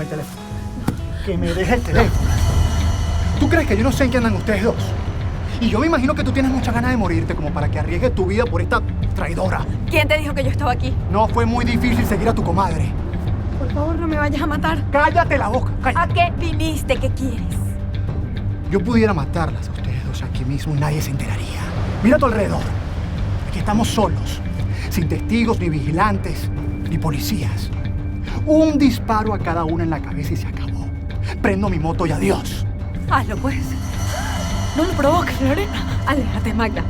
Dame el teléfono. Que me deje el teléfono. ¿Tú crees que yo no sé en qué andan ustedes dos? Y yo me imagino que tú tienes muchas ganas de morirte como para que arriesgues tu vida por esta traidora. ¿Quién te dijo que yo estaba aquí? No fue muy difícil seguir a tu comadre. Por favor, no me vayas a matar. ¡Cállate la boca! ¡Cállate! ¿A qué viniste? ¿Qué quieres? Yo pudiera matarlas a ustedes dos aquí mismo y nadie se enteraría. Mira a tu alrededor. Aquí estamos solos. Sin testigos, ni vigilantes, ni policías. Un disparo a cada una en la cabeza y se acabó. Prendo mi moto y adiós. Hazlo, pues. No lo provoques, Lorena. Aléjate, Magda.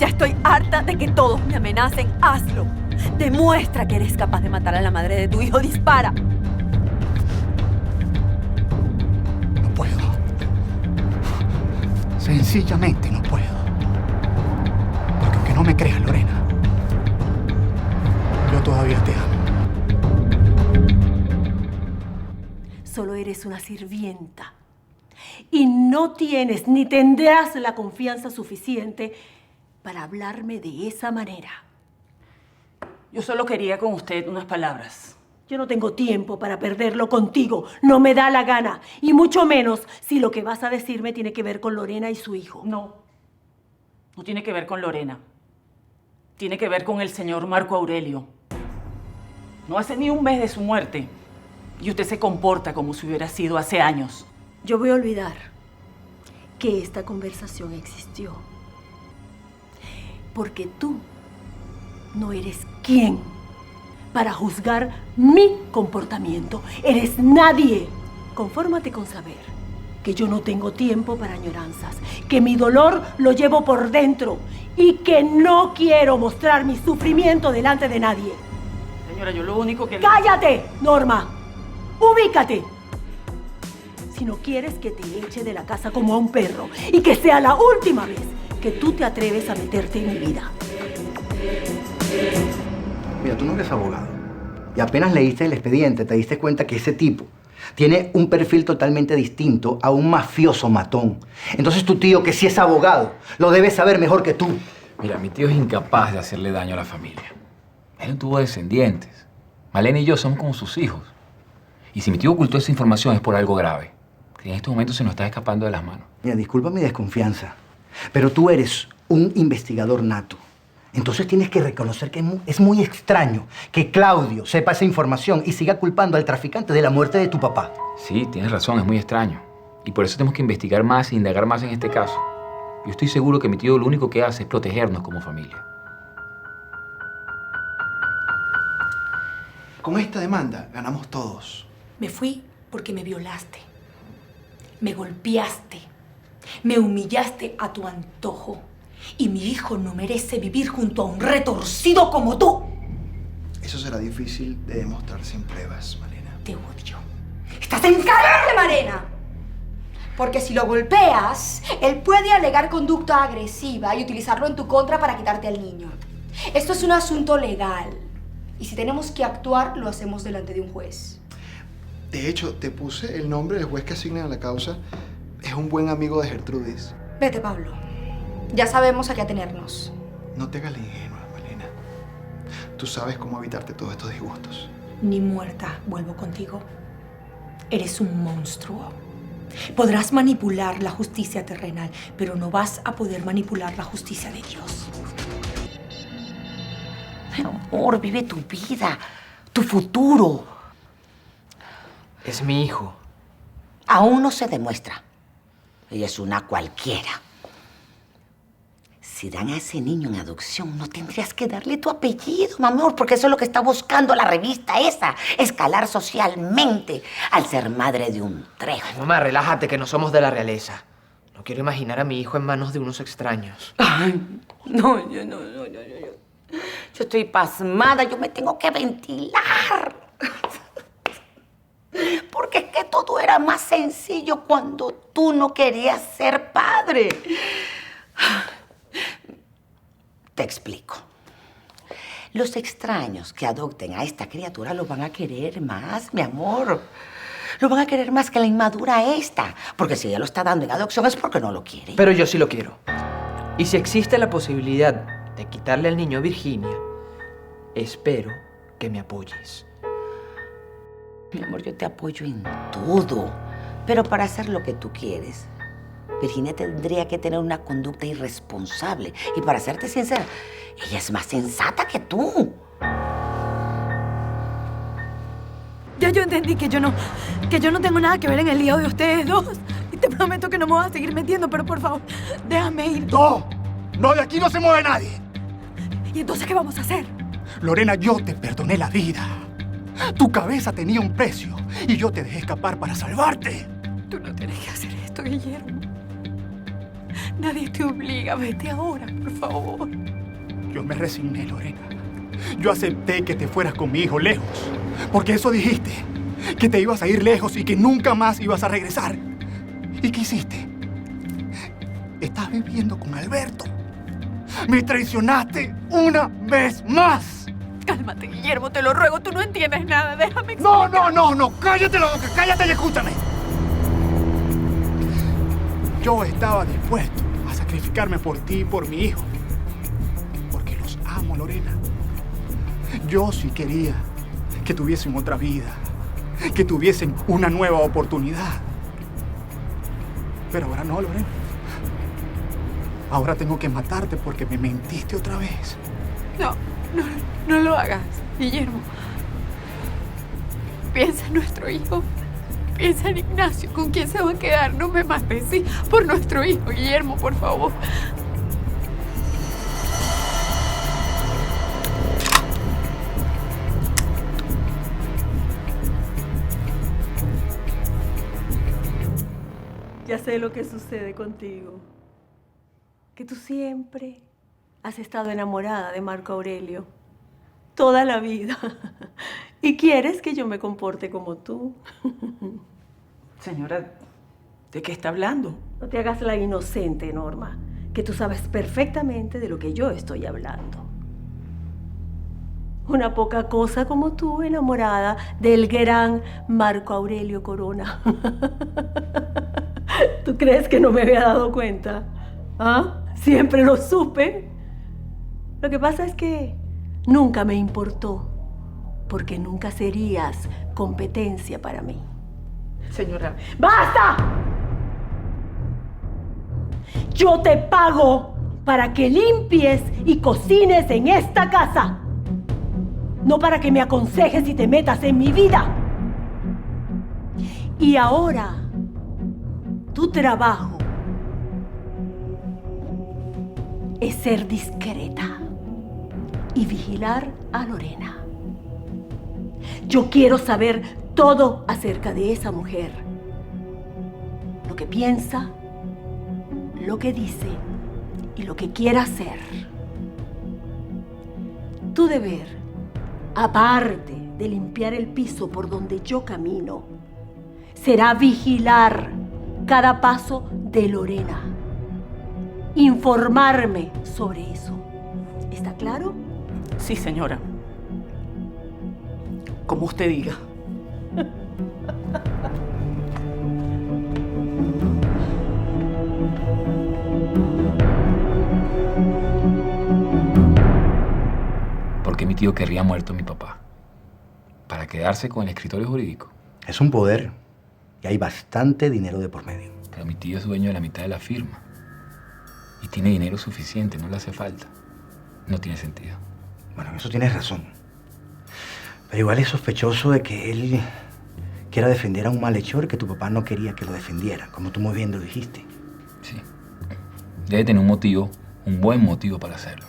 Ya estoy harta de que todos me amenacen. Hazlo. Demuestra que eres capaz de matar a la madre de tu hijo. Dispara. No puedo. Sencillamente no puedo. Porque aunque no me creas, Lorena, yo todavía te amo. Solo eres una sirvienta. Y no tienes ni tendrás la confianza suficiente para hablarme de esa manera. Yo solo quería con usted unas palabras. Yo no tengo tiempo para perderlo contigo. No me da la gana. Y mucho menos si lo que vas a decirme tiene que ver con Lorena y su hijo. No. No tiene que ver con Lorena. Tiene que ver con el señor Marco Aurelio. No hace ni un mes de su muerte. Y usted se comporta como si hubiera sido hace años. Yo voy a olvidar que esta conversación existió. Porque tú no eres quien para juzgar mi comportamiento. Eres nadie. Confórmate con saber que yo no tengo tiempo para añoranzas, que mi dolor lo llevo por dentro y que no quiero mostrar mi sufrimiento delante de nadie. Señora, yo lo único que... ¡Cállate, Norma! ¡Ubícate! Si no quieres que te eche de la casa como a un perro y que sea la última vez que tú te atreves a meterte en mi vida. Mira, tú no eres abogado. Y apenas leíste el expediente, te diste cuenta que ese tipo tiene un perfil totalmente distinto a un mafioso matón. Entonces tu tío, que sí es abogado, lo debe saber mejor que tú. Mira, mi tío es incapaz de hacerle daño a la familia. Él no tuvo descendientes. Malena y yo somos como sus hijos. Y si mi tío ocultó esa información es por algo grave, que en estos momentos se nos está escapando de las manos. Mira, disculpa mi desconfianza, pero tú eres un investigador nato. Entonces tienes que reconocer que es muy extraño que Claudio sepa esa información y siga culpando al traficante de la muerte de tu papá. Sí, tienes razón, es muy extraño. Y por eso tenemos que investigar más e indagar más en este caso. Yo estoy seguro que mi tío lo único que hace es protegernos como familia. Con esta demanda ganamos todos. Me fui porque me violaste, me golpeaste, me humillaste a tu antojo. Y mi hijo no merece vivir junto a un retorcido como tú. Eso será difícil de demostrar sin pruebas, Malena. Te odio. ¡Estás en caliente, Malena! Porque si lo golpeas, él puede alegar conducta agresiva y utilizarlo en tu contra para quitarte al niño. Esto es un asunto legal. Y si tenemos que actuar, lo hacemos delante de un juez. De hecho, te puse el nombre del juez que asigna a la causa. Es un buen amigo de Gertrudis. Vete, Pablo. Ya sabemos a qué atenernos. No te hagas la ingenua, Malena. Tú sabes cómo evitarte todos estos disgustos. Ni muerta vuelvo contigo. Eres un monstruo. Podrás manipular la justicia terrenal, pero no vas a poder manipular la justicia de Dios. Amor, vive tu vida, tu futuro. Es mi hijo. Aún no se demuestra. Ella es una cualquiera. Si dan a ese niño en adopción, no tendrías que darle tu apellido, mi amor, porque eso es lo que está buscando la revista esa, escalar socialmente al ser madre de un Trejo. Ay, mamá, relájate, que no somos de la realeza. No quiero imaginar a mi hijo en manos de unos extraños. Ay, no. Yo estoy pasmada, yo me tengo que ventilar. Porque es que todo era más sencillo cuando tú no querías ser padre. Te explico. Los extraños que adopten a esta criatura lo van a querer más, mi amor. Lo van a querer más que la inmadura esta. Porque si ella lo está dando en adopción es porque no lo quiere. Pero yo sí lo quiero. Y si existe la posibilidad de quitarle al niño a Virginia, espero que me apoyes. Mi amor, yo te apoyo en todo. Pero para hacer lo que tú quieres, Virginia tendría que tener una conducta irresponsable. Y para serte sincera, ella es más sensata que tú. Ya yo entendí que yo no tengo nada que ver en el lío de ustedes dos. Y te prometo que no me voy a seguir metiendo, pero por favor, déjame ir. ¡No! ¡No, de aquí no se mueve nadie! ¿Y entonces qué vamos a hacer? Lorena, yo te perdoné la vida. Tu cabeza tenía un precio y yo te dejé escapar para salvarte. Tú no tienes que hacer esto, Guillermo. Nadie te obliga. Vete ahora, por favor. Yo me resigné, Lorena. Yo acepté que te fueras con mi hijo lejos. Porque eso dijiste. Que te ibas a ir lejos y que nunca más ibas a regresar. ¿Y qué hiciste? Estás viviendo con Alberto. Me traicionaste una vez más. Cálmate, Guillermo, te lo ruego. Tú no entiendes nada. Déjame No, explicar. no. Cállate la boca. Cállate y escúchame. Yo estaba dispuesto a sacrificarme por ti y por mi hijo. Porque los amo, Lorena. Yo sí quería que tuviesen otra vida. Que tuviesen una nueva oportunidad. Pero ahora no, Lorena. Ahora tengo que matarte porque me mentiste otra vez. No lo hagas, Guillermo. Piensa en nuestro hijo. Piensa en Ignacio. ¿Con quién se va a quedar? No me mates, sí. Por nuestro hijo, Guillermo, por favor. Ya sé lo que sucede contigo. Que tú siempre has estado enamorada de Marco Aurelio. Toda la vida. Y quieres que yo me comporte como tú. Señora, ¿de qué está hablando? No te hagas la inocente, Norma. Que tú sabes perfectamente de lo que yo estoy hablando. Una poca cosa como tú, enamorada del gran Marco Aurelio Corona. ¿Tú crees que no me había dado cuenta? ¿Ah? Siempre lo supe. Lo que pasa es que nunca me importó, porque nunca serías competencia para mí. Señora. ¡Basta! Yo te pago para que limpies y cocines en esta casa. No para que me aconsejes y te metas en mi vida. Y ahora, tu trabajo es ser discreta y vigilar a Lorena. Yo quiero saber todo acerca de esa mujer. Lo que piensa, lo que dice y lo que quiere hacer. Tu deber, aparte de limpiar el piso por donde yo camino, será vigilar cada paso de Lorena. Informarme sobre eso. ¿Está claro? Sí, señora. Como usted diga. ¿Por qué mi tío querría muerto a mi papá? ¿Para quedarse con el escritorio jurídico? Es un poder y hay bastante dinero de por medio. Pero mi tío es dueño de la mitad de la firma. Y tiene dinero suficiente, no le hace falta. No tiene sentido. Bueno, en eso tienes razón. Pero igual es sospechoso de que él quiera defender a un malhechor que tu papá no quería que lo defendiera, como tú muy bien lo dijiste. Sí. Debe tener un motivo, un buen motivo para hacerlo.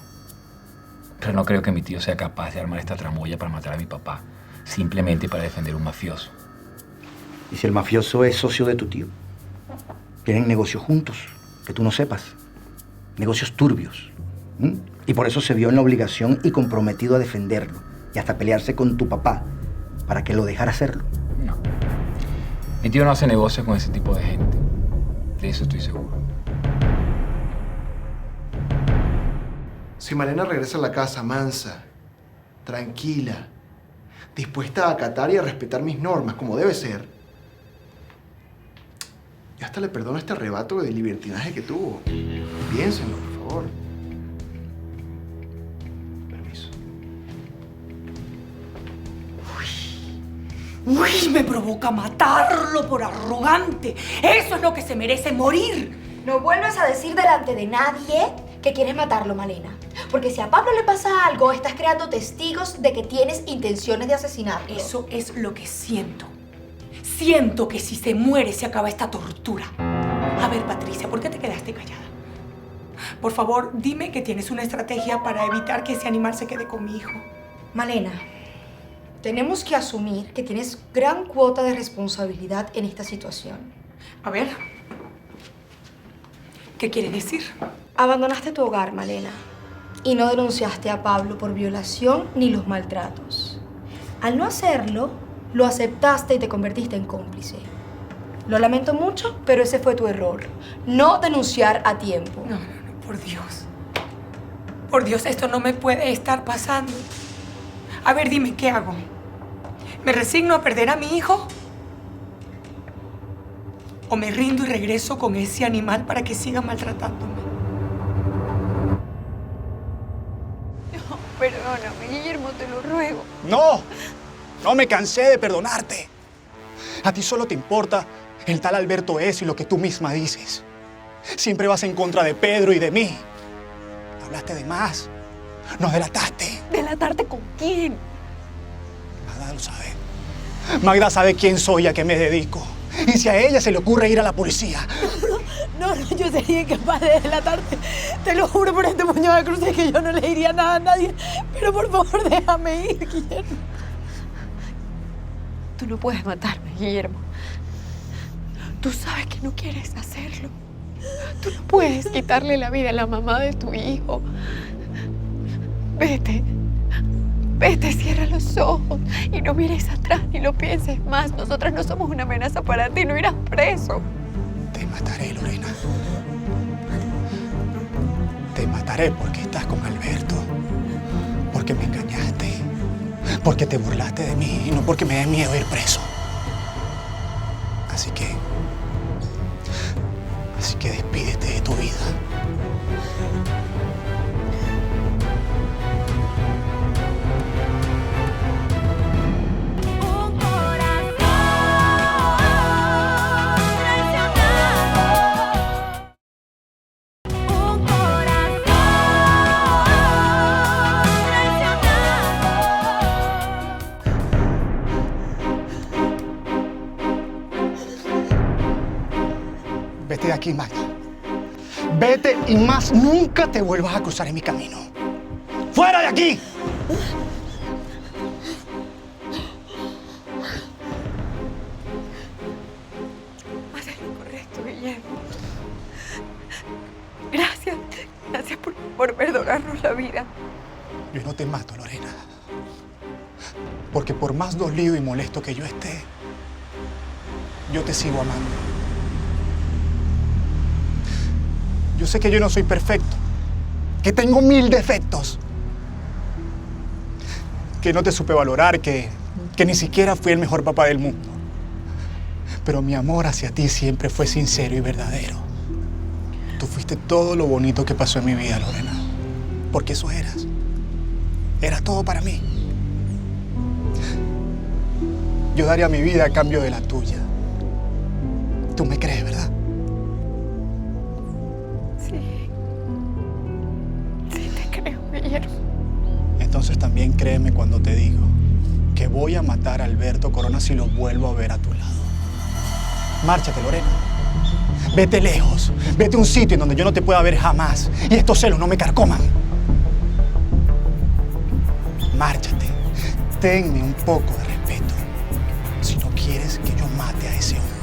Pero no creo que mi tío sea capaz de armar esta tramoya para matar a mi papá, simplemente para defender a un mafioso. ¿Y si el mafioso es socio de tu tío? Tienen negocios juntos, que tú no sepas. Negocios turbios. Y por eso se vio en la obligación y comprometido a defenderlo. Y hasta pelearse con tu papá para que lo dejara hacerlo. No. Mi tío no hace negocios con ese tipo de gente. De eso estoy seguro. Si Malena regresa a la casa mansa, tranquila, dispuesta a acatar y a respetar mis normas como debe ser, yo hasta le perdono este arrebato de libertinaje que tuvo. Piénsenlo, por favor. Permiso. Uy, me provoca matarlo por arrogante. Eso es lo que se merece morir. No vuelvas a decir delante de nadie que quieres matarlo, Malena. Porque si a Pablo le pasa algo, estás creando testigos de que tienes intenciones de asesinarlo. Eso es lo que siento. Siento que si se muere se acaba esta tortura. A ver, Patricia, ¿por qué te quedaste callada? Por favor, dime que tienes una estrategia para evitar que ese animal se quede con mi hijo. Malena, tenemos que asumir que tienes gran cuota de responsabilidad en esta situación. A ver, ¿qué quiere decir? Abandonaste tu hogar, Malena, y no denunciaste a Pablo por violación ni los maltratos. Al no hacerlo, lo aceptaste y te convertiste en cómplice. Lo lamento mucho, pero ese fue tu error. No denunciar a tiempo. No, por Dios. Por Dios, esto no me puede estar pasando. A ver, dime, ¿qué hago? ¿Me resigno a perder a mi hijo? ¿O me rindo y regreso con ese animal para que siga maltratándome? No, perdóname, Guillermo, te lo ruego. ¡No! No me cansé de perdonarte. A ti solo te importa el tal Alberto S. y lo que tú misma dices. Siempre vas en contra de Pedro y de mí. Hablaste de más. Nos delataste. ¿Delatarte con quién? Magda lo sabe. Magda sabe quién soy y a qué me dedico. Y si a ella se le ocurre ir a la policía. No, yo sería incapaz de delatarte. Te lo juro por este puño de cruces que yo no le diría nada a nadie. Pero por favor, déjame ir, Guillermo. Tú no puedes matarme, Guillermo. Tú sabes que no quieres hacerlo. Tú no puedes quitarle la vida a la mamá de tu hijo. Vete. Vete, cierra los ojos y no mires atrás ni lo pienses más. Nosotras no somos una amenaza para ti, no irás preso. Te mataré, Lorena. Te mataré porque estás con Alberto. Porque me engañaste. Porque te burlaste de mí y no porque me dé miedo ir preso. Así que despídete de tu vida. Vete de aquí, Magda. Vete y más nunca te vuelvas a cruzar en mi camino. ¡Fuera de aquí! Haces lo correcto, Guillermo. Gracias. Gracias por perdonarnos la vida. Yo no te mato, Lorena. Porque por más dolido y molesto que yo esté, yo te sigo amando. Yo sé que yo no soy perfecto, que tengo 1000 defectos, que no te supe valorar, que ni siquiera fui el mejor papá del mundo. Pero mi amor hacia ti siempre fue sincero y verdadero. Tú fuiste todo lo bonito que pasó en mi vida, Lorena, porque eso eras. Era todo para mí. Yo daría mi vida a cambio de la tuya. Tú me crees, ¿verdad? Sí te creo, Guillermo. Entonces también créeme cuando te digo que voy a matar a Alberto Corona si lo vuelvo a ver a tu lado. Márchate, Lorena. Vete lejos. Vete a un sitio en donde yo no te pueda ver jamás y estos celos no me carcoman. Márchate. Tenme un poco de respeto si no quieres que yo mate a ese hombre.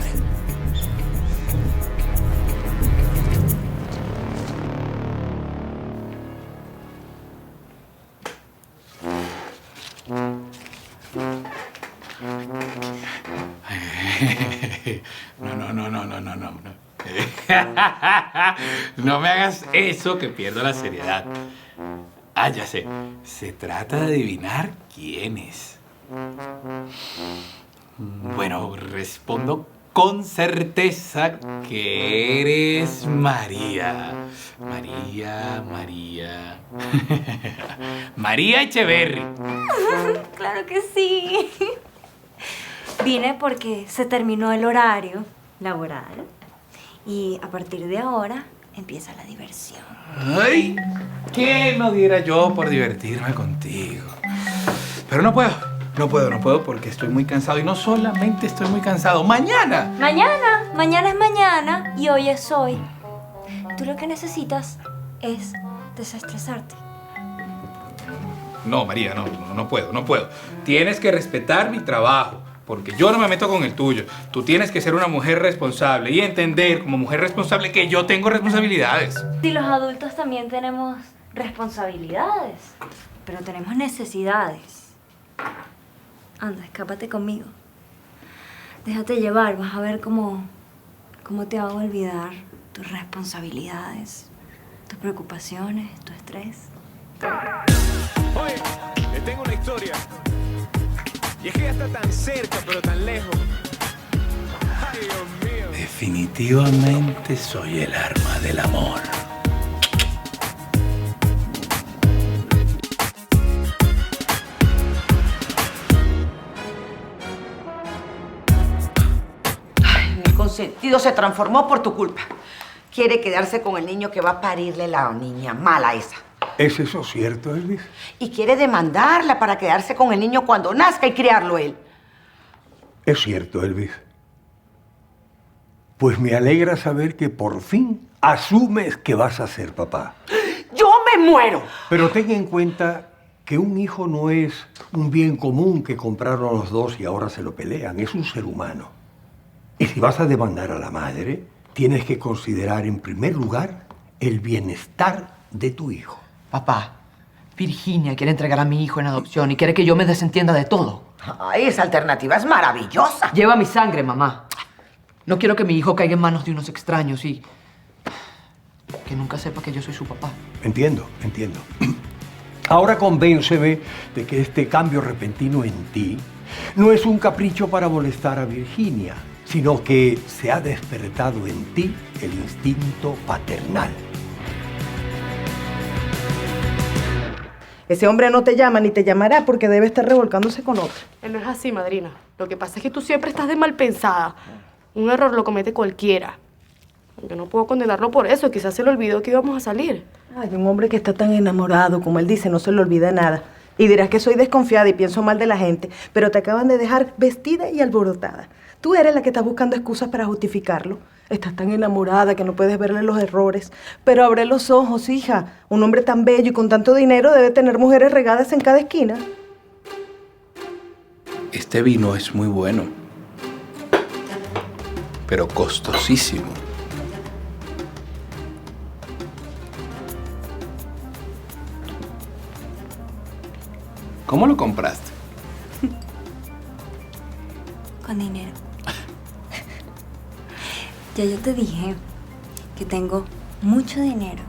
No. No me hagas eso que pierdo la seriedad. Ah, ya sé. Se trata de adivinar quién es. Bueno, respondo con certeza que eres María. María Echeverry. Claro que sí. Vine porque se terminó el horario laboral y a partir de ahora empieza la diversión. ¡Ay! ¿Qué no diera yo por divertirme contigo? Pero no puedo porque estoy muy cansado. Y no solamente estoy muy cansado, mañana Mañana es mañana y hoy es hoy. Tú lo que necesitas es desestresarte. No, María, no puedo. Tienes que respetar mi trabajo, porque yo no me meto con el tuyo. Tú tienes que ser una mujer responsable y entender como mujer responsable que yo tengo responsabilidades. Si los adultos también tenemos responsabilidades, pero tenemos necesidades. Anda, escápate conmigo. Déjate llevar, vas a ver cómo te hago olvidar tus responsabilidades, tus preocupaciones, tu estrés. Oye, le tengo una historia. Y es que ella está tan cerca, pero tan lejos. Ay, Dios mío. Definitivamente soy el arma del amor. Mi consentido se transformó por tu culpa. Quiere quedarse con el niño que va a parirle la niña mala esa. ¿Es eso cierto, Elvis? Y quiere demandarla para quedarse con el niño cuando nazca y criarlo él. Es cierto, Elvis. Pues me alegra saber que por fin asumes que vas a ser papá. ¡Yo me muero! Pero ten en cuenta que un hijo no es un bien común que compraron los dos y ahora se lo pelean. Es un ser humano. Y si vas a demandar a la madre, tienes que considerar en primer lugar el bienestar de tu hijo. Papá, Virginia quiere entregar a mi hijo en adopción y quiere que yo me desentienda de todo. Ay, esa alternativa es maravillosa. Lleva mi sangre, mamá. No quiero que mi hijo caiga en manos de unos extraños y que nunca sepa que yo soy su papá. Entiendo. Ahora convénceme de que este cambio repentino en ti no es un capricho para molestar a Virginia, sino que se ha despertado en ti el instinto paternal. Ese hombre no te llama ni te llamará porque debe estar revolcándose con otro. No es así, madrina. Lo que pasa es que tú siempre estás de mal pensada. Un error lo comete cualquiera. Yo no puedo condenarlo por eso. Quizás se le olvidó que íbamos a salir. Ay, un hombre que está tan enamorado, como él dice, no se le olvida nada. Y dirás que soy desconfiada y pienso mal de la gente, pero te acaban de dejar vestida y alborotada. Tú eres la que estás buscando excusas para justificarlo. Estás tan enamorada que no puedes verle los errores. Pero abre los ojos, hija. Un hombre tan bello y con tanto dinero debe tener mujeres regadas en cada esquina. Este vino es muy bueno, pero costosísimo. ¿Cómo lo compraste? Con dinero. Ya yo te dije que tengo mucho dinero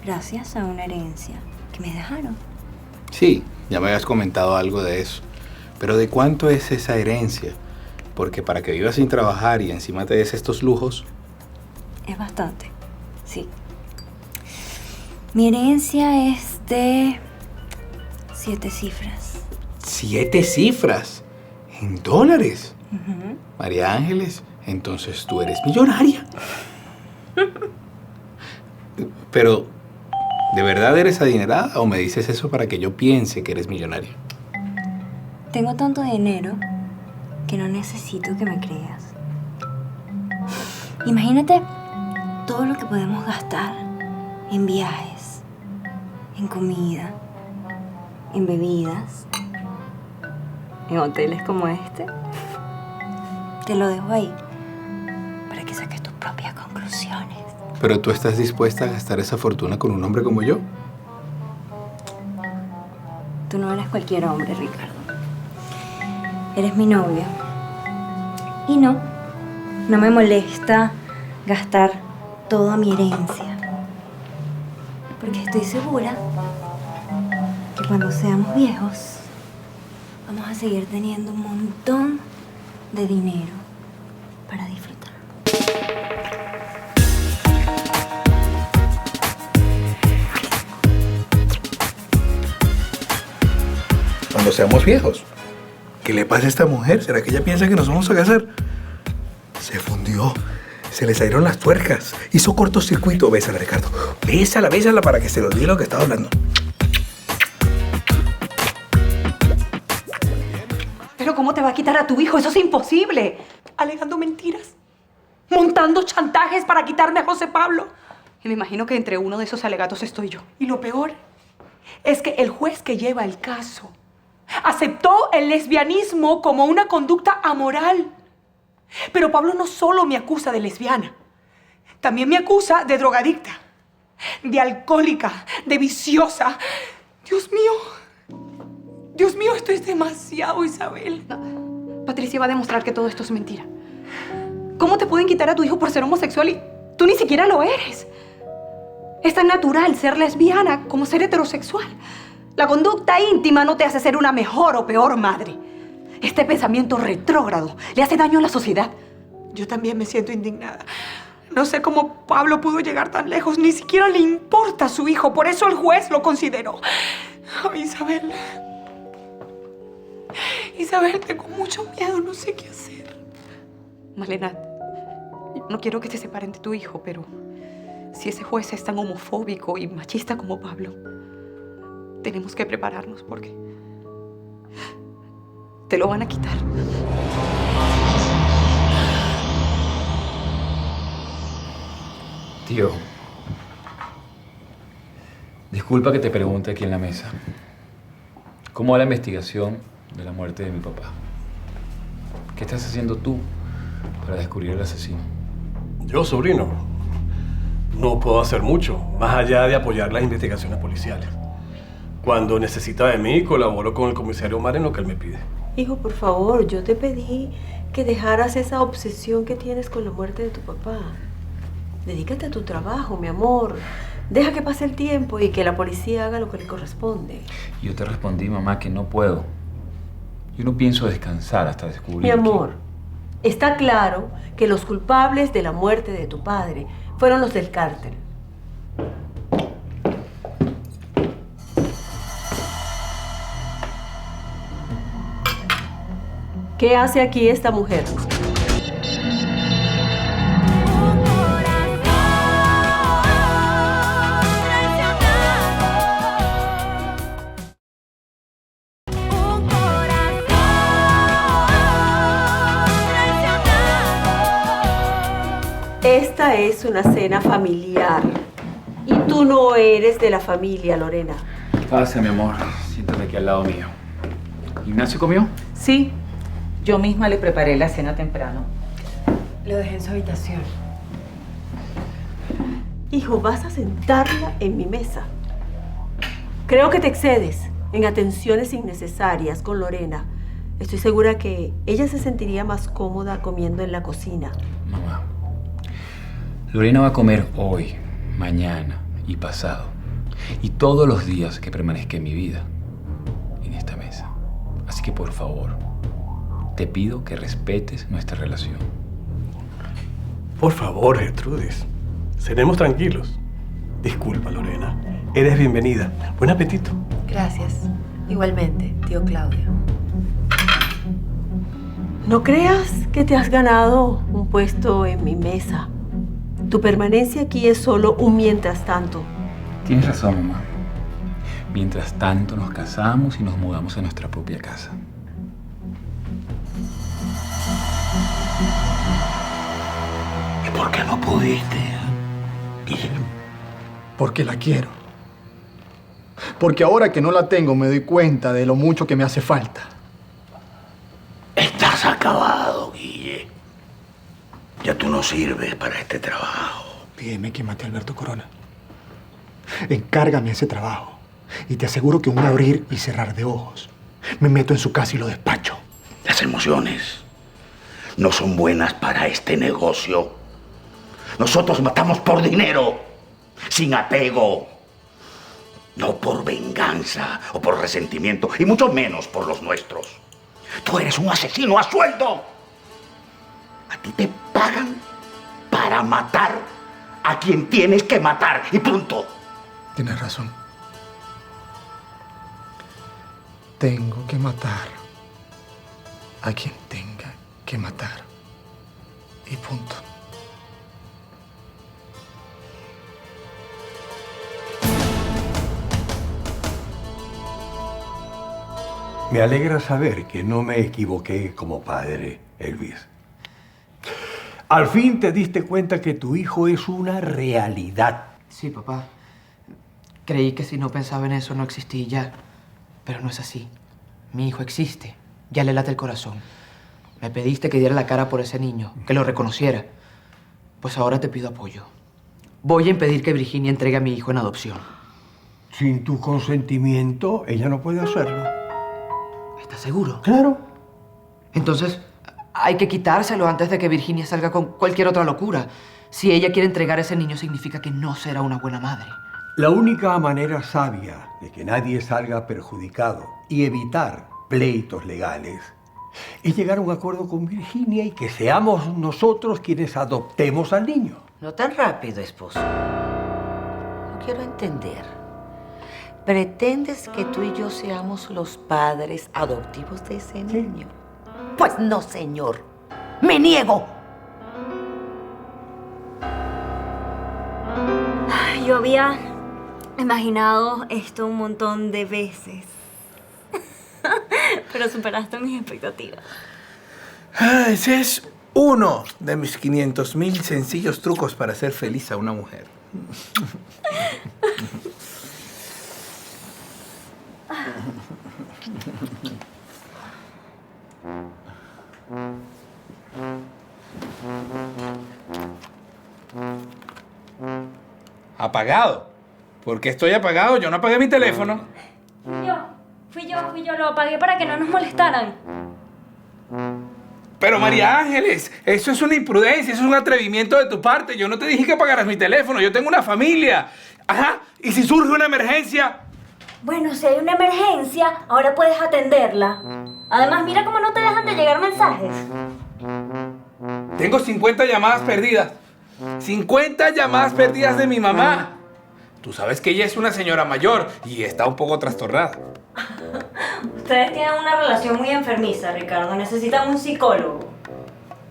gracias a una herencia que me dejaron. Sí, ya me habías comentado algo de eso. Pero ¿de cuánto es esa herencia? Porque para que vivas sin trabajar y encima te des estos lujos... Es bastante, sí. Mi herencia es de 7 cifras. 7 cifras. ¿En dólares? Ujú. María Ángeles, entonces tú eres millonaria. Pero, ¿de verdad eres adinerada o me dices eso para que yo piense que eres millonaria? Tengo tanto dinero que no necesito que me creas. Imagínate todo lo que podemos gastar en viajes, en comida, en bebidas, en hoteles como este. Te lo dejo ahí para que saques tus propias conclusiones. ¿Pero tú estás dispuesta a gastar esa fortuna con un hombre como yo? Tú no eres cualquier hombre, Ricardo. Eres mi novio. Y no me molesta gastar toda mi herencia. Porque estoy segura que cuando seamos viejos vamos a seguir teniendo un montón de dinero para disfrutar. Cuando seamos viejos. ¿Qué le pasa a esta mujer? ¿Será que ella piensa que nos vamos a casar? Se fundió. Se le salieron las tuercas. Hizo cortocircuito. Bésala, Ricardo. Bésala, bésala para que se le olvide lo que estaba hablando. Pero ¿cómo te va a quitar a tu hijo? Eso es imposible. Alegando mentiras. Montando chantajes para quitarme a José Pablo. Y me imagino que entre uno de esos alegatos estoy yo. Y lo peor es que el juez que lleva el caso aceptó el lesbianismo como una conducta amoral. Pero Pablo no solo me acusa de lesbiana, también me acusa de drogadicta, de alcohólica, de viciosa. Dios mío, esto es demasiado, Isabel. Patricia va a demostrar que todo esto es mentira. ¿Cómo te pueden quitar a tu hijo por ser homosexual y tú ni siquiera lo eres? Es tan natural ser lesbiana como ser heterosexual. La conducta íntima no te hace ser una mejor o peor madre. Este pensamiento retrógrado le hace daño a la sociedad. Yo también me siento indignada. No sé cómo Pablo pudo llegar tan lejos. Ni siquiera le importa a su hijo. Por eso el juez lo consideró. Ay, Isabel. Isabel, tengo mucho miedo. No sé qué hacer. Malena, no quiero que te separen de tu hijo, pero si ese juez es tan homofóbico y machista como Pablo, tenemos que prepararnos porque te lo van a quitar. Tío, disculpa que te pregunte aquí en la mesa. ¿Cómo va la investigación de la muerte de mi papá? ¿Qué estás haciendo tú para descubrir al asesino? Yo, sobrino, no puedo hacer mucho, más allá de apoyar las investigaciones policiales. Cuando necesita de mí, colaboro con el comisario Omar en lo que él me pide. Hijo, por favor, yo te pedí que dejaras esa obsesión que tienes con la muerte de tu papá. Dedícate a tu trabajo, mi amor. Deja que pase el tiempo y que la policía haga lo que le corresponde. Yo te respondí, mamá, que no puedo. Yo no pienso descansar hasta descubrir... Mi amor, está claro que los culpables de la muerte de tu padre fueron los del cártel. ¿Qué hace aquí esta mujer? Esta es una cena familiar. Y tú no eres de la familia, Lorena. Pasa, mi amor. Siéntate aquí al lado mío. ¿Ignacio comió? Sí. Yo misma le preparé la cena temprano. Lo dejé en su habitación. Hijo, vas a sentarla en mi mesa. Creo que te excedes en atenciones innecesarias con Lorena. Estoy segura que ella se sentiría más cómoda comiendo en la cocina. Mamá, Lorena va a comer hoy, mañana y pasado. Y todos los días que permanezca en mi vida en esta mesa. Así que, por favor, te pido que respetes nuestra relación. Por favor, Gertrudis. Seremos tranquilos. Disculpa, Lorena. Eres bienvenida. Buen apetito. Gracias. Igualmente, tío Claudio. No creas que te has ganado un puesto en mi mesa. Tu permanencia aquí es solo un mientras tanto. Tienes razón, mamá. Mientras tanto nos casamos y nos mudamos a nuestra propia casa. ¿Y por qué no pudiste? Porque la quiero. Porque ahora que no la tengo me doy cuenta de lo mucho que me hace falta. Estás acabado, Guille. Ya tú no sirves para este trabajo. Pídeme que mate a Alberto Corona. Encárgame ese trabajo. Y te aseguro que un abrir y cerrar de ojos me meto en su casa y lo despacho. Las emociones no son buenas para este negocio. Nosotros matamos por dinero, sin apego. No por venganza o por resentimiento, y mucho menos por los nuestros. Tú eres un asesino a sueldo. A ti te pagan para matar a quien tienes que matar, y punto. Tienes razón. Tengo que matar a quien tenga que matar. Y punto. Me alegra saber que no me equivoqué como padre, Elvis. Al fin te diste cuenta que tu hijo es una realidad. Sí, papá. Creí que si no pensaba en eso no existía y ya. Pero no es así. Mi hijo existe. Ya le late el corazón. Me pediste que diera la cara por ese niño, que lo reconociera. Pues ahora te pido apoyo. Voy a impedir que Virginia entregue a mi hijo en adopción. Sin tu consentimiento, ella no puede hacerlo. ¿Estás seguro? Claro. Entonces, hay que quitárselo antes de que Virginia salga con cualquier otra locura. Si ella quiere entregar a ese niño, significa que no será una buena madre. La única manera sabia de que nadie salga perjudicado y evitar pleitos legales es llegar a un acuerdo con Virginia y que seamos nosotros quienes adoptemos al niño. No tan rápido, esposo. No quiero entender. ¿Pretendes que tú y yo seamos los padres adoptivos de ese niño? Pues no, señor. ¡Me niego! Yo había imaginado esto un montón de veces. Pero superaste mis expectativas. Ese es uno de mis 500,000 sencillos trucos para hacer feliz a una mujer. ¿Apagado? ¿Por qué estoy apagado? Yo no apagué mi teléfono. Fui yo, lo apagué para que no nos molestaran. Pero María Ángeles, eso es una imprudencia, eso es un atrevimiento de tu parte. Yo no te dije que apagaras mi teléfono, yo tengo una familia. Ajá, y si surge una emergencia... Bueno, si hay una emergencia, ahora puedes atenderla. Además, mira cómo no te dejan de llegar mensajes. Tengo 50 llamadas perdidas. 50 llamadas perdidas de mi mamá. Tú sabes que ella es una señora mayor y está un poco trastornada. Ustedes tienen una relación muy enfermiza, Ricardo. Necesitan un psicólogo.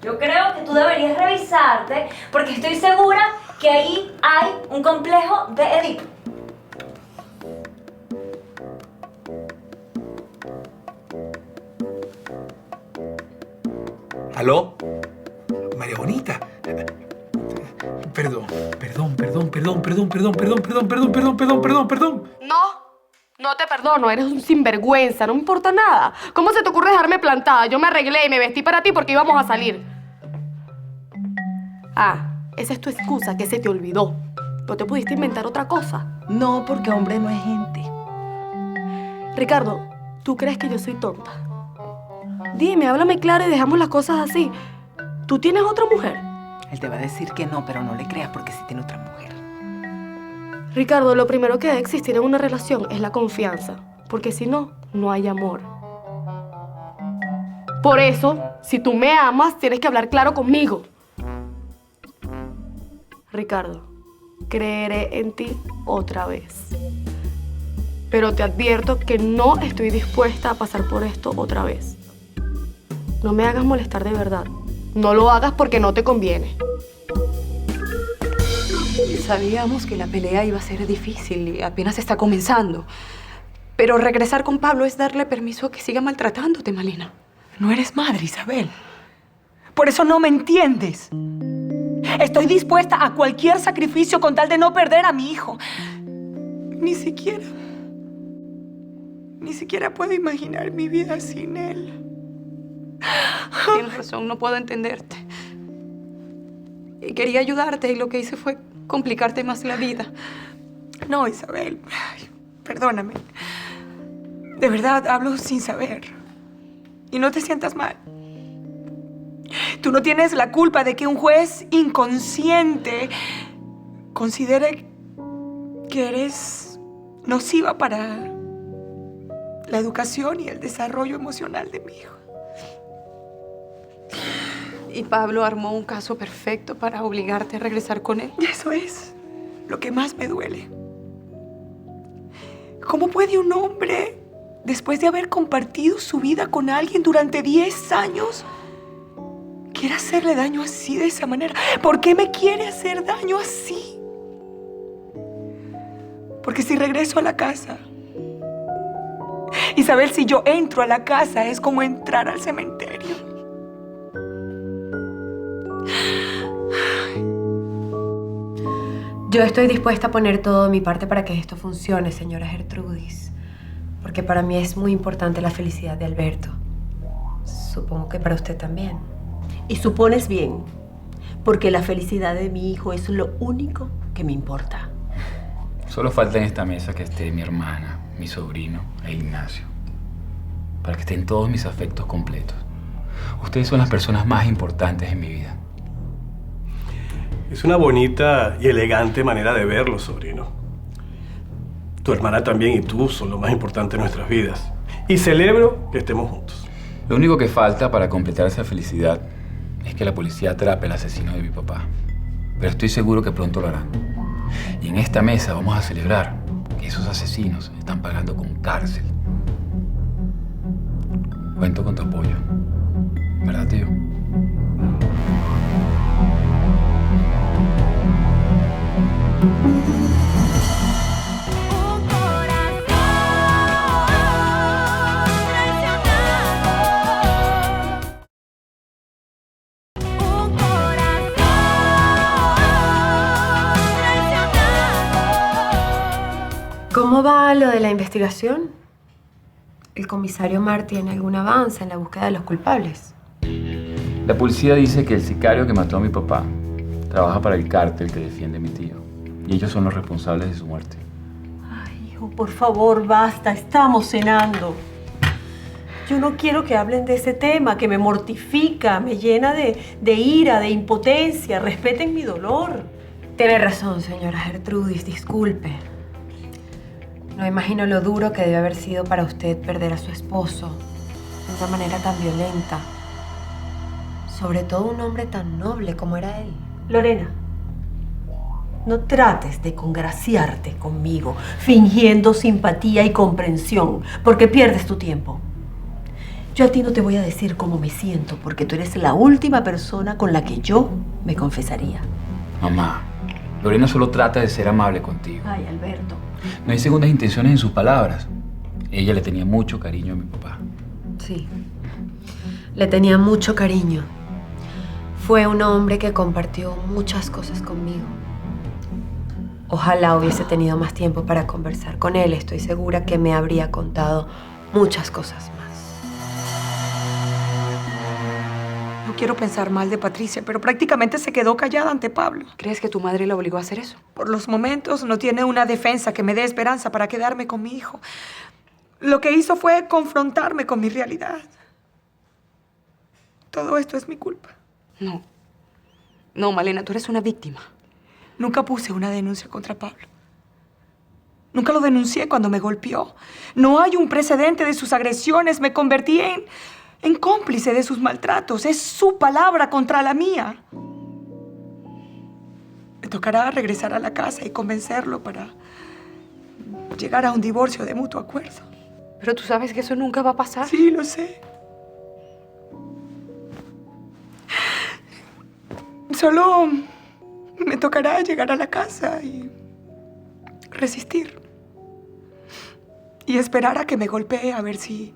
Yo creo que tú deberías revisarte porque estoy segura que ahí hay un complejo de Edipo. ¿Aló? María Bonita. Perdón. No te perdono, eres un sinvergüenza, no me importa nada. ¿Cómo se te ocurre dejarme plantada? Yo me arreglé y me vestí para ti porque íbamos a salir. Ah, esa es tu excusa, que se te olvidó. ¿No te pudiste inventar otra cosa? No, porque hombre no es gente. Ricardo, ¿tú crees que yo soy tonta? Dime, háblame claro y dejamos las cosas así. ¿Tú tienes otra mujer? Él te va a decir que no, pero no le creas porque sí tiene otra mujer. Ricardo, lo primero que debe existir en una relación es la confianza. Porque si no, no hay amor. Por eso, si tú me amas, tienes que hablar claro conmigo. Ricardo, creeré en ti otra vez. Pero te advierto que no estoy dispuesta a pasar por esto otra vez. No me hagas molestar de verdad. No lo hagas porque no te conviene. Sabíamos que la pelea iba a ser difícil y apenas está comenzando. Pero regresar con Pablo es darle permiso a que siga maltratándote, Malena. No eres madre, Isabel. Por eso no me entiendes. Estoy dispuesta a cualquier sacrificio con tal de no perder a mi hijo. Ni siquiera puedo imaginar mi vida sin él. Tienes razón, no puedo entenderte. Y quería ayudarte y lo que hice fue complicarte más la vida. No, Isabel. Ay, perdóname. De verdad, hablo sin saber. Y no te sientas mal. Tú no tienes la culpa de que un juez inconsciente considere que eres nociva para la educación y el desarrollo emocional de mi hijo. Y Pablo armó un caso perfecto para obligarte a regresar con él. Y eso es lo que más me duele. ¿Cómo puede un hombre después de haber compartido su vida con alguien durante 10 años, quiere hacerle daño así, de esa manera? ¿Por qué me quiere hacer daño así? Porque si regreso a la casa, Isabel, si yo entro a la casa es como entrar al cementerio. Yo estoy dispuesta a poner todo de mi parte para que esto funcione, señora Gertrudis. Porque para mí es muy importante la felicidad de Alberto. Supongo que para usted también. Y supones bien, porque la felicidad de mi hijo es lo único que me importa. Solo falta en esta mesa que esté mi hermana, mi sobrino e Ignacio. Para que estén todos mis afectos completos. Ustedes son las personas más importantes en mi vida. Es una bonita y elegante manera de verlo, sobrino. Tu hermana también y tú son lo más importante en nuestras vidas. Y celebro que estemos juntos. Lo único que falta para completar esa felicidad es que la policía atrape al asesino de mi papá. Pero estoy seguro que pronto lo harán. Y en esta mesa vamos a celebrar que esos asesinos están pagando con cárcel. Cuento con tu apoyo. ¿Verdad, tío? ¿Cómo va lo de la investigación? ¿El comisario Mar tiene algún avance en la búsqueda de los culpables? La policía dice que el sicario que mató a mi papá trabaja para el cártel que defiende a mi tío. Y ellos son los responsables de su muerte. Ay, hijo, por favor, basta. Estamos cenando. Yo no quiero que hablen de ese tema, que me mortifica, me llena de ira, de impotencia. Respeten mi dolor. Tiene razón, señora Gertrudis, disculpe. No imagino lo duro que debe haber sido para usted perder a su esposo de una manera tan violenta. Sobre todo un hombre tan noble como era él. Lorena, no trates de congraciarte conmigo, fingiendo simpatía y comprensión, porque pierdes tu tiempo. Yo a ti no te voy a decir cómo me siento, porque tú eres la última persona con la que yo me confesaría. Mamá, Lorena solo trata de ser amable contigo. Ay, Alberto. No hay segundas intenciones en sus palabras. Ella le tenía mucho cariño a mi papá. Sí, le tenía mucho cariño. Fue un hombre que compartió muchas cosas conmigo. Ojalá hubiese tenido más tiempo para conversar con él. Estoy segura que me habría contado muchas cosas más. No quiero pensar mal de Patricia, pero prácticamente se quedó callada ante Pablo. ¿Crees que tu madre la obligó a hacer eso? Por los momentos no tiene una defensa que me dé esperanza para quedarme con mi hijo. Lo que hizo fue confrontarme con mi realidad. Todo esto es mi culpa. No. No, Malena, tú eres una víctima. Nunca puse una denuncia contra Pablo. Nunca lo denuncié cuando me golpeó. No hay un precedente de sus agresiones. Me convertí en cómplice de sus maltratos. Es su palabra contra la mía. Me tocará regresar a la casa y convencerlo para llegar a un divorcio de mutuo acuerdo. Pero tú sabes que eso nunca va a pasar. Sí, lo sé. Solo me tocará llegar a la casa y resistir. Y esperar a que me golpee a ver si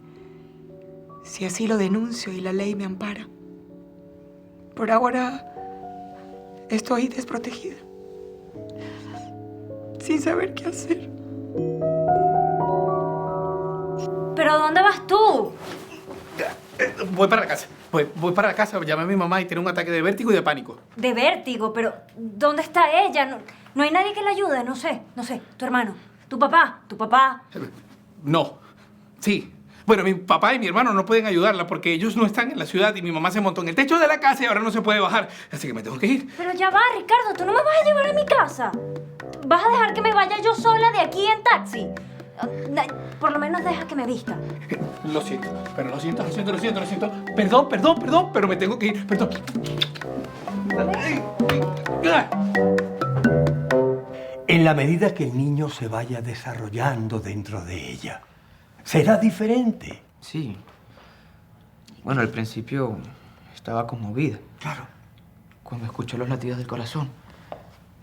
así lo denuncio y la ley me ampara. Por ahora estoy desprotegida, sin saber qué hacer. ¿Pero dónde vas tú? Voy para la casa. Voy para la casa. Llamé a mi mamá y tiene un ataque de vértigo y de pánico. De vértigo, pero ¿dónde está ella? No hay nadie que la ayude, no sé. Tu hermano, tu papá. No. Sí. Bueno, mi papá y mi hermano no pueden ayudarla porque ellos no están en la ciudad y mi mamá se montó en el techo de la casa y ahora no se puede bajar. Así que me tengo que ir. Pero ya va, Ricardo, tú no me vas a llevar a mi casa. ¿Vas a dejar que me vaya yo sola de aquí en taxi? Por lo menos deja que me vista. Lo siento, pero lo siento. Perdón, pero me tengo que ir. Perdón. En la medida que el niño se vaya desarrollando dentro de ella, Será diferente. Sí. Bueno, al principio estaba conmovida. Claro. Cuando escuchó los latidos del corazón.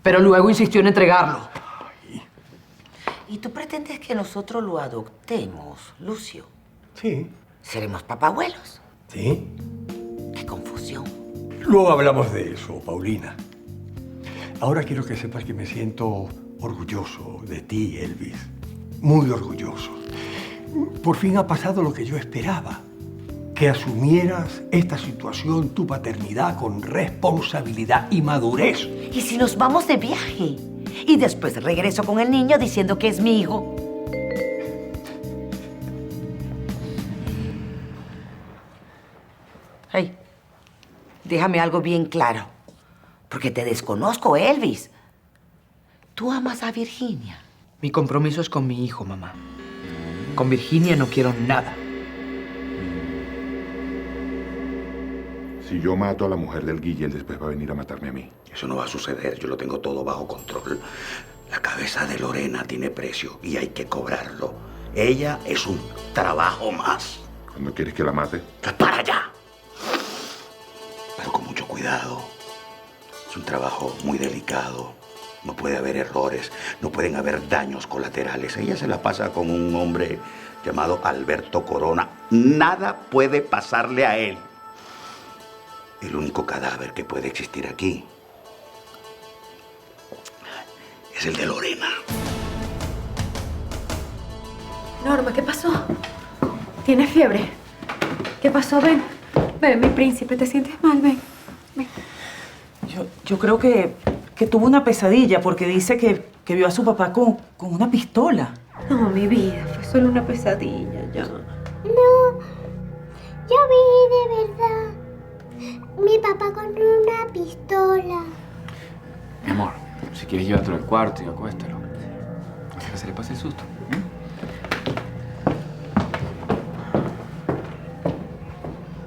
Pero luego insistió en entregarlo. ¿Y tú pretendes que nosotros lo adoptemos, Lucio? Sí. ¿Seremos papabuelos? Sí. ¡Qué confusión! Luego hablamos de eso, Paulina. Ahora quiero que sepas que me siento orgulloso de ti, Elvis. Muy orgulloso. Por fin ha pasado lo que yo esperaba. Que asumieras esta situación, tu paternidad, con responsabilidad y madurez. ¿Y si nos vamos de viaje? Y después regreso con el niño diciendo que es mi hijo. Hey, déjame algo bien claro. Porque te desconozco, Elvis. ¿Tú amas a Virginia? Mi compromiso es con mi hijo, mamá. Con Virginia no quiero nada. Si yo mato a la mujer del Guille, él después va a venir a matarme a mí. Eso no va a suceder, yo lo tengo todo bajo control. La cabeza de Lorena tiene precio y hay que cobrarlo. Ella es un trabajo más. ¿Cuándo quieres que la mate? Pues para allá. Pero con mucho cuidado. Es un trabajo muy delicado. No puede haber errores, no pueden haber daños colaterales. Ella se la pasa con un hombre llamado Alberto Corona. Nada puede pasarle a él. El único cadáver que puede existir aquí es el de Lorena. Norma, ¿qué pasó? ¿Tienes fiebre? ¿Qué pasó? Ven. Ven, mi príncipe, ¿te sientes mal? Ven. Ven. Yo creo que tuvo una pesadilla porque dice que vio a su papá con una pistola. No, mi vida, fue solo una pesadilla, ya. No, yo vi de verdad mi papá con una pistola. Mi amor, si quieres llévatelo al cuarto y acuéstalo. Hasta que se le pase el susto.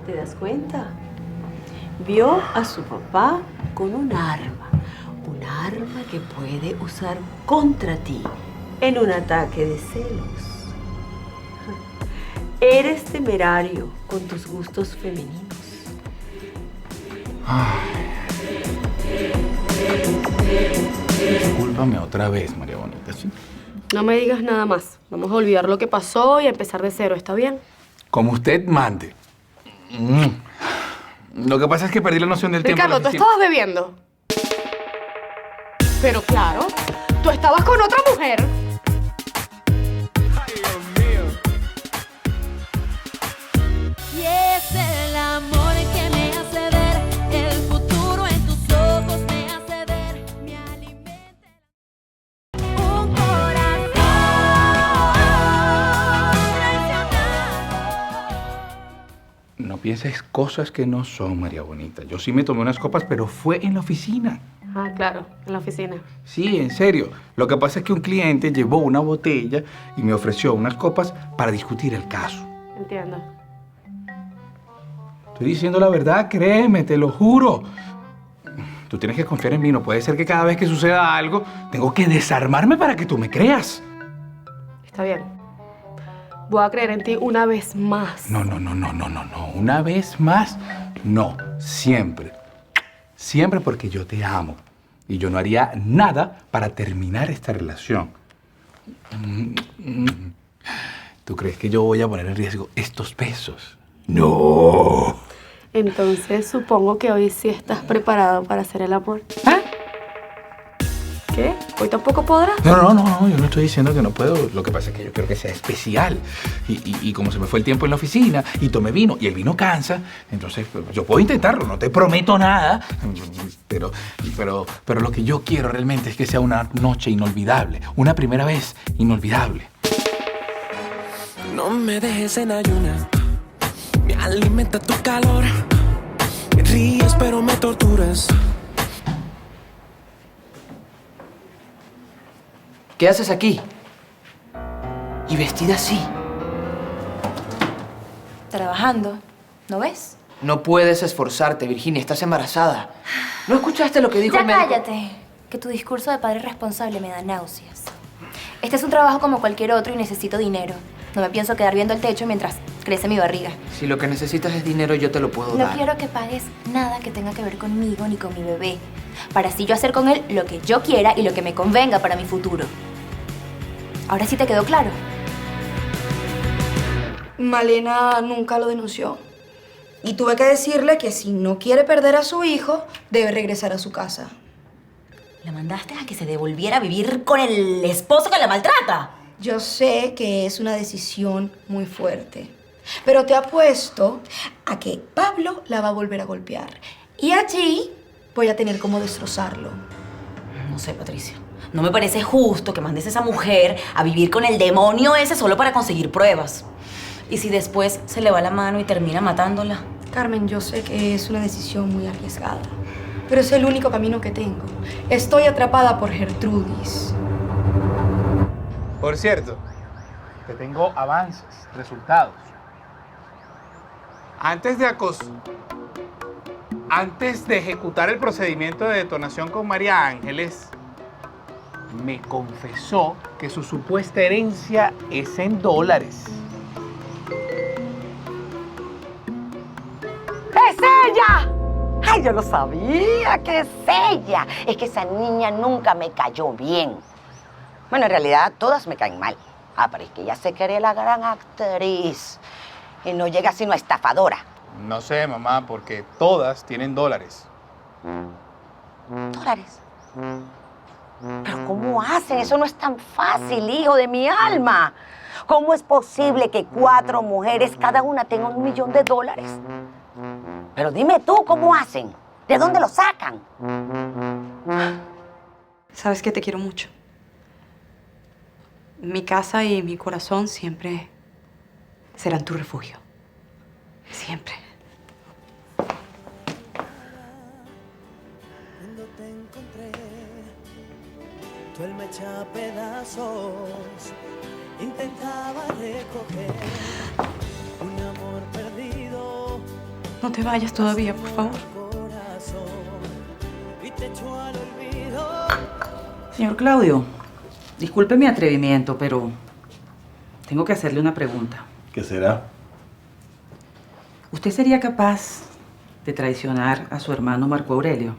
¿Te das cuenta? Vio a su papá con un arma que puede usar contra ti en un ataque de celos. Eres temerario con tus gustos femeninos. Discúlpame otra vez, María Bonita, ¿sí? No me digas nada más. Vamos a olvidar lo que pasó y a empezar de cero, ¿está bien? Como usted mande. Lo que pasa es que perdí la noción del tiempo. Ricardo, ¿tú estabas bebiendo? Pero claro, tú estabas con otra mujer. Y es el amor que me hace ver el futuro en tus ojos, me hace ver, me alimenta un corazón No pienses cosas que no son, María Bonita. Yo sí me tomé unas copas, pero fue en la oficina. Ah, claro, en la oficina. Sí, en serio. Lo que pasa es que un cliente llevó una botella y me ofreció unas copas para discutir el caso. Entiendo. Estoy diciendo la verdad, créeme, te lo juro. Tú tienes que confiar en mí. No puede ser que cada vez que suceda algo, tengo que desarmarme para que tú me creas. Está bien. Voy a creer en ti una vez más. No. Una vez más, no. Siempre. Siempre porque yo te amo. Y yo no haría nada para terminar esta relación. ¿Tú crees que yo voy a poner en riesgo estos besos? No. Entonces supongo que hoy sí estás preparado para hacer el amor. ¿Qué? ¿Hoy tampoco podrás? No, yo no estoy diciendo que no puedo. Lo que pasa es que yo quiero que sea especial. Y como se me fue el tiempo en la oficina y tomé vino y el vino cansa, entonces yo puedo intentarlo, no te prometo nada. Pero lo que yo quiero realmente es que sea una noche inolvidable. Una primera vez inolvidable. No me dejes en ayuna, me alimenta tu calor. Me ríes pero me torturas. ¿Qué haces aquí? Y vestida así. Trabajando, ¿no ves? No puedes esforzarte, Virginia, estás embarazada. ¿No escuchaste lo que dijo Ya el médico? cállate, que tu discurso de padre responsable me da náuseas. Este es un trabajo como cualquier otro y necesito dinero. No me pienso quedar viendo el techo mientras crece mi barriga. Si lo que necesitas es dinero, yo te lo puedo No dar. quiero que pagues nada que tenga que ver conmigo ni con mi bebé, para así yo hacer con él lo que yo quiera y lo que me convenga para mi futuro. ¿Ahora sí te quedó claro? Malena nunca lo denunció. Y tuve que decirle que si no quiere perder a su hijo, debe regresar a su casa. ¿La mandaste a que se devolviera a vivir con el esposo que la maltrata? Yo sé que es una decisión muy fuerte, pero te apuesto a que Pablo la va a volver a golpear. Y allí voy a tener cómo destrozarlo. No sé, Patricia. No me parece justo que mandes a esa mujer a vivir con el demonio ese solo para conseguir pruebas. ¿Y si después se le va la mano y termina matándola? Carmen, yo sé que es una decisión muy arriesgada, pero es el único camino que tengo. Estoy atrapada por Gertrudis. Por cierto, te tengo avances, resultados. Antes de ejecutar el procedimiento de detonación con María Ángeles, me confesó que su supuesta herencia es en dólares. ¡Es ella! ¡Ay, yo lo sabía que es ella! Es que esa niña nunca me cayó bien. Bueno, en realidad todas me caen mal. Ah, pero es que ella se cree la gran actriz. Y no llega sino estafadora. No sé, mamá, porque todas tienen dólares. ¿Dólares? ¿Pero cómo hacen? Eso no es tan fácil, hijo de mi alma. ¿Cómo es posible que 4 mujeres, cada una tenga $1 millón? Pero dime tú, ¿cómo hacen? ¿De dónde lo sacan? Sabes que te quiero mucho. Mi casa y mi corazón siempre serán tu refugio. Siempre. Cuando te encontré, tu alma hecha a pedazos, intentaba recoger un amor perdido. No te vayas todavía, por favor. Y te echó al olvido. Señor Claudio, disculpe mi atrevimiento, pero tengo que hacerle una pregunta. ¿Qué será? ¿Usted sería capaz de traicionar a su hermano Marco Aurelio?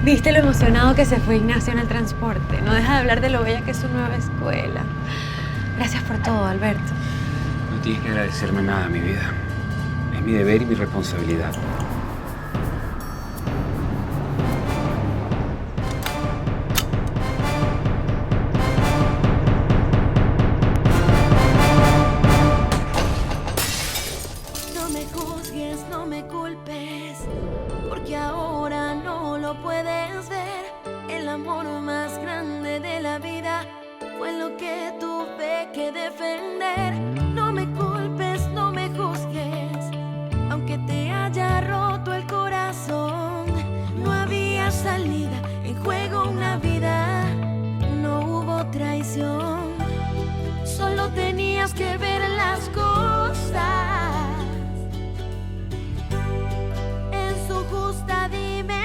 ¿Viste lo emocionado que se fue Ignacio en el transporte? No deja de hablar de lo bella que es su nueva escuela. Gracias por todo, Alberto. No tienes que agradecerme nada, mi vida. Es mi deber y mi responsabilidad. No me juzgues, no me culpes, porque ahora no lo puedes ver. El amor más grande de la vida fue lo que tuve que defender. No me culpes, no me juzgues, aunque te haya roto el corazón. No había salida, en juego una vida, no hubo traición. Solo tenías que ver las cosas en su justa dimensión.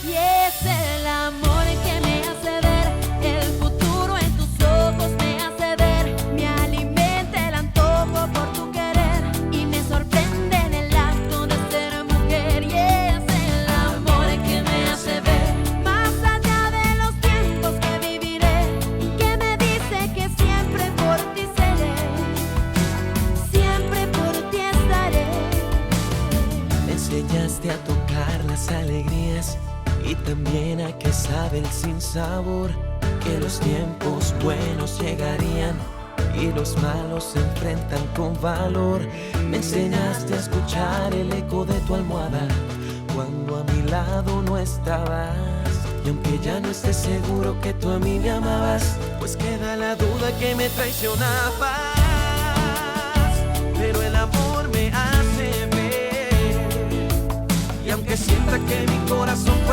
Y es el amor que me hace ver el futuro en tus ojos, me hace ver, me alimenta el antojo por tu querer y me sorprende en el acto de ser mujer. Y es el amor que me hace ver más allá de los tiempos que viviré, que me dice que siempre por ti seré, siempre por ti estaré. Me enseñaste a tocar las alegrías y también a que sabe el sinsabor, que los tiempos buenos llegarían y los malos se enfrentan con valor. Me enseñaste a escuchar el eco de tu almohada cuando a mi lado no estabas. Y aunque ya no esté seguro que tú a mí me amabas, pues queda la duda que me traicionabas. que sienta que mi corazón fue